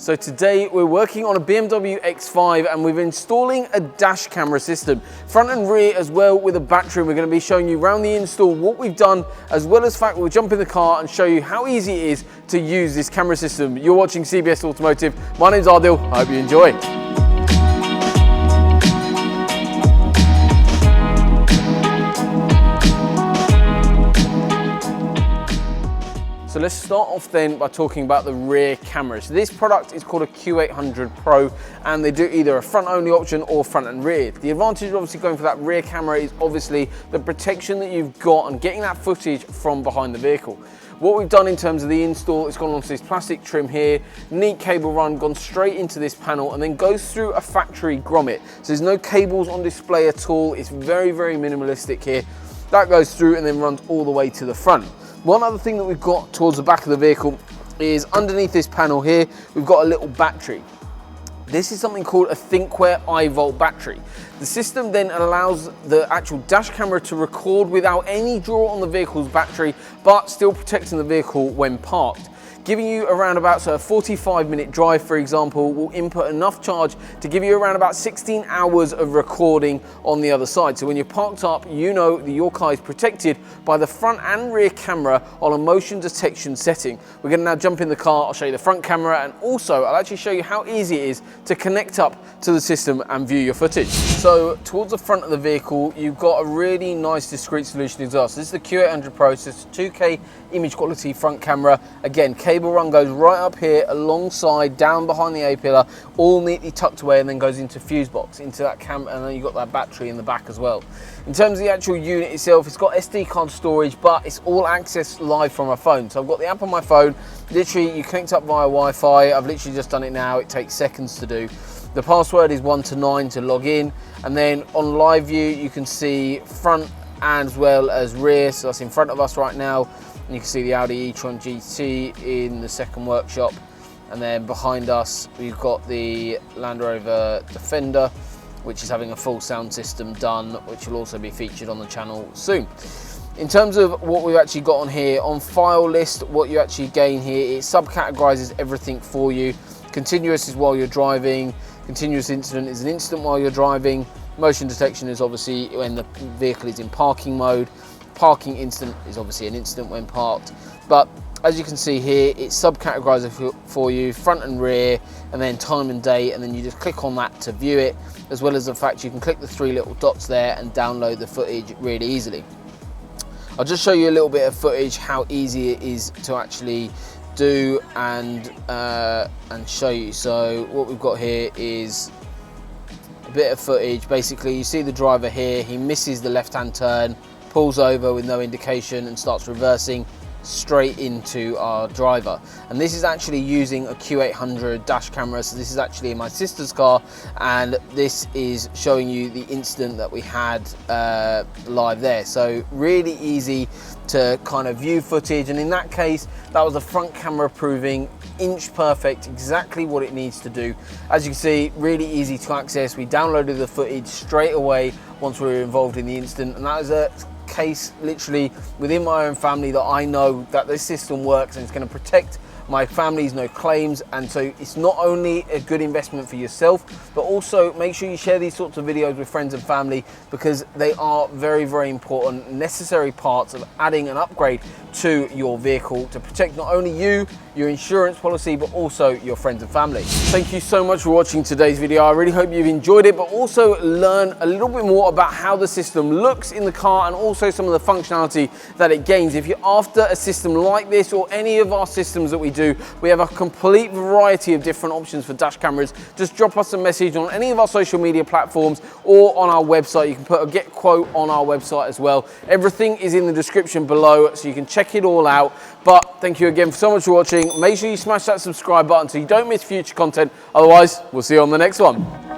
So today we're working on a BMW X5 and we're installing a dash camera system, front and rear as well with a battery. We're going to be showing you around the install, what we've done, as well as fact we'll jump in the car and show you how easy it is to use this camera system. You're watching CBS Automotive. My name's Adil. I hope you enjoy. So let's start off then by talking about the rear camera. So this product is called a Q800 Pro and they do either a front only option or front and rear. The advantage of obviously going for that rear camera is obviously the protection that you've got and getting that footage from behind the vehicle. What we've done in terms of the install is gone onto this plastic trim here, neat cable run, gone straight into this panel and then goes through a factory grommet. So there's no cables on display at all. It's very, very minimalistic here. That goes through and then runs all the way to the front. One other thing that we've got towards the back of the vehicle is underneath this panel here, we've got a little battery. This is something called a Thinkware Ivolt Battery. The system then allows the actual dash camera to record without any draw on the vehicle's battery, but still protecting the vehicle when parked. Giving you around about a 45-minute drive, for example, will input enough charge to give you around about 16 hours of recording on the other side. So when you're parked up, you know that your car is protected by the front and rear camera on a motion detection setting. We're going to now jump in the car, I'll show you the front camera, and also I'll actually show you how easy it is to connect up to the system and view your footage. So towards the front of the vehicle, you've got a really nice discrete solution as well. So this is the Q800 Pro, so it's a 2K image quality front camera. Again, cable run goes right up here alongside, down behind the A-pillar, all neatly tucked away and then goes into fuse box, into that cam, and then you've got that battery in the back as well. In terms of the actual unit itself, it's got SD card storage, but it's all accessed live from a phone. So I've got the app on my phone, literally you connect up via Wi-Fi. I've literally just done it now, it takes seconds to do. The password is 1 to 9 to log in, and then on live view you can see front as well as rear, so that's in front of us right now. You can see the Audi e-tron GT in the second workshop, and then behind us we've got the Land Rover Defender, which is having a full sound system done, which will also be featured on the channel soon. In terms of what we've actually got on here, on file list, what you actually gain here, it subcategorises everything for you. Continuous is while you're driving, continuous incident is an incident while you're driving, motion detection is obviously when the vehicle is in parking mode, parking incident is obviously an incident when parked. But as you can see here, it's subcategorized for you, front and rear, and then time and date, and then you just click on that to view it, as well as the fact you can click the 3 little dots there and download the footage really easily. I'll just show you a little bit of footage, how easy it is to actually do and show you. So what we've got here is a bit of footage. Basically you see the driver here, he misses the left-hand turn, pulls over with no indication and starts reversing straight into our driver. And this is actually using a Q800 dash camera. So this is actually in my sister's car, and this is showing you the incident that we had live there. So really easy to kind of view footage, and in that case that was the front camera proving inch perfect, exactly what it needs to do. As you can see, really easy to access. We downloaded the footage straight away once we were involved in the incident, and that is a case literally within my own family that I know that this system works and it's going to protect my family's no claims. And so it's not only a good investment for yourself, but also make sure you share these sorts of videos with friends and family, because they are very, very important, necessary parts of adding an upgrade to your vehicle to protect not only you, your insurance policy, but also your friends and family. Thank you so much for watching today's video. I really hope you've enjoyed it, but also learn a little bit more about how the system looks in the car and also some of the functionality that it gains. If you're after a system like this or any of our systems that we do, we have a complete variety of different options for dash cameras. Just drop us a message on any of our social media platforms or on our website. You can put a get quote on our website as well. Everything is in the description below, so you can check it all out. But thank you again so much for watching. Make sure you smash that subscribe button so you don't miss future content. Otherwise, we'll see you on the next one.